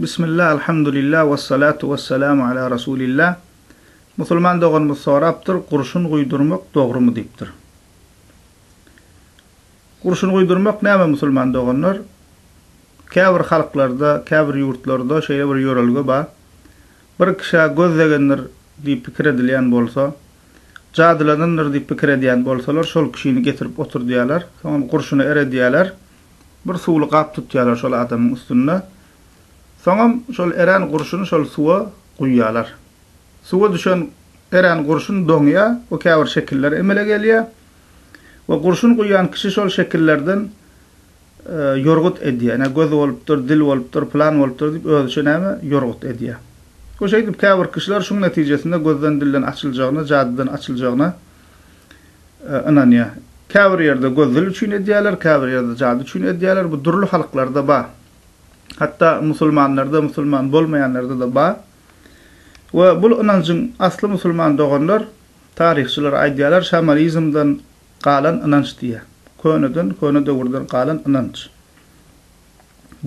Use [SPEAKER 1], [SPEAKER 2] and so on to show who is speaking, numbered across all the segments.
[SPEAKER 1] Bismillah, elhamdülillah, ve salatu ve selamu ala Resulillah. Musulman doğanımız soraptır, kurşun guydurmak doğru mu deyiptir. Kurşun guydurmak näme musulman doğanlar? Käbir halklarda, käbir yurtlarda şeýle bir ýörelge bar. Bir kişi gözlegenler diýip pikir edilýän bolsa, jadylananlar diýip pikir edýän bolsalar, şol kişini getirip oturdiýarlar, soňra kurşuny eredýärler. Bir suwly gap tutýarlar şol adamyň üstünde. Soňam şol eren kurşuny şol suwa guýýarlar. Suwa düşen eren kurşun doňya, o käbir şekiller emele gelýär. We kurşun guýýan kişi şol şekillerden yorgut edýär. Näme göz bolupdyr, dil bolupdyr, plan bolupdyr diýip özüçe näme yorgut edýär. O şeýle käbir kişiler şuň netijesinde gözden dilden açyljagyna, jadydan açyljagyna inanýar. Käbir ýerde göz dil üçin edýärler, käbir ýerde jady üçin edýärler. Bu durly halklarda bar. Hatta musulmanlarda, musulman bolmaýanlarda da bar. We bu inançyň asly musulman doganlar tarihçiler aýdýarlar, şamalizmden galan inanç diýär. Köne döwürden galan inanç.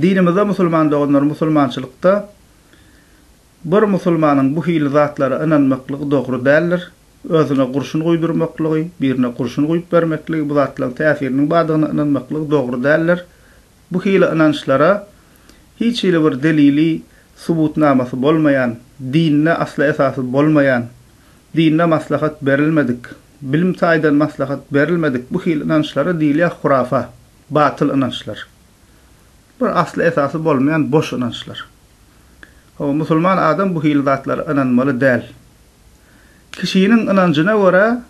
[SPEAKER 1] Dinimizde musulman doganlar musulmançylykda bir musulmanyň bu hili zatlary inanmaklygy dogry däldir. Özüne kurşun guýdurmaklygy, birine kurşun guýup bermekligi, bu zatlaryň täsiriniň badygyna inanmaklygy dogry däldir. Bu hili inançlara hiç bir delili, subutnamasy bolmayan, dinne asla esasy bolmayan, dinne maslahat berilmedik, bilim taýdan maslahat berilmedik. Bu hil inançlara diýilýär hurafa, batyl inançlar. Bir asla esasy bolmayan boş inançlar. O musulman adam bu hil zatlary inanmaly däl. Kişiniň inancına görä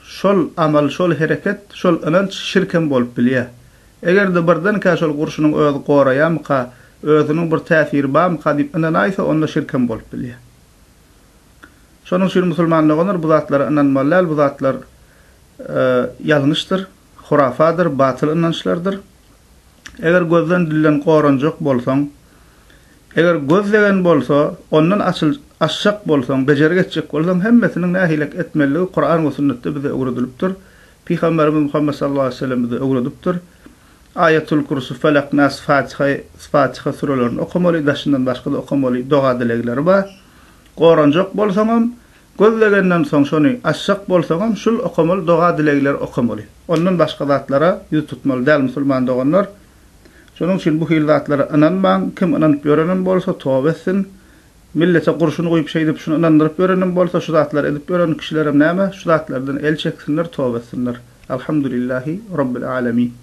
[SPEAKER 1] şol amal, şol hereket, şol inanç şirken bolup bilýär. Eger de birden ka şol kurşunyň özü goraýamka, özüniň bir täsiri barmyka diýip inanaýsa, onda şirken bolup bilýär. Şonuň üçin musulmanlygyň bu zatlary inanmaly, bu zatlar ýalňyşdyr, hurafadyr, batyl inançlardyr. Eger gözden dilden goranjak bolsaň, eger gözlegen bolsa, ondan aşşak bolsaň, bejergetjek bolsaň, hemmesiniň nähilek etmeligi Kur'an we sünnetde bize öwredilipdir. Peygamberimiz Muhammed sallallahu aleyhi ve sellem bize öwredipdir. Ayatul Kursi, Felak, Nas, Fatiha surelerini okumaly, daşyndan başga da okumaly, doga dilegleri bar. Goranjak bolsaňam, gözlegenden soň şonu aşşak bolsaňam, şul okumaly, doga dilegleri okumaly. Ondan başga zatlara ýüz tutmaly däl musulman doganlar. Şonuň üçin bu hil zatlara inanmaň, kim inanyp ýörenen bolsa tawba etsin. Millete kurşun goýup şeýle diýip şunu inandyryp ýörenen bolsa, şu zatlar edip ýörenen kişilerem näme? Şu zatlardan el çeksinler, tawba etsinler. Elhamdülillahi rabbil alamin.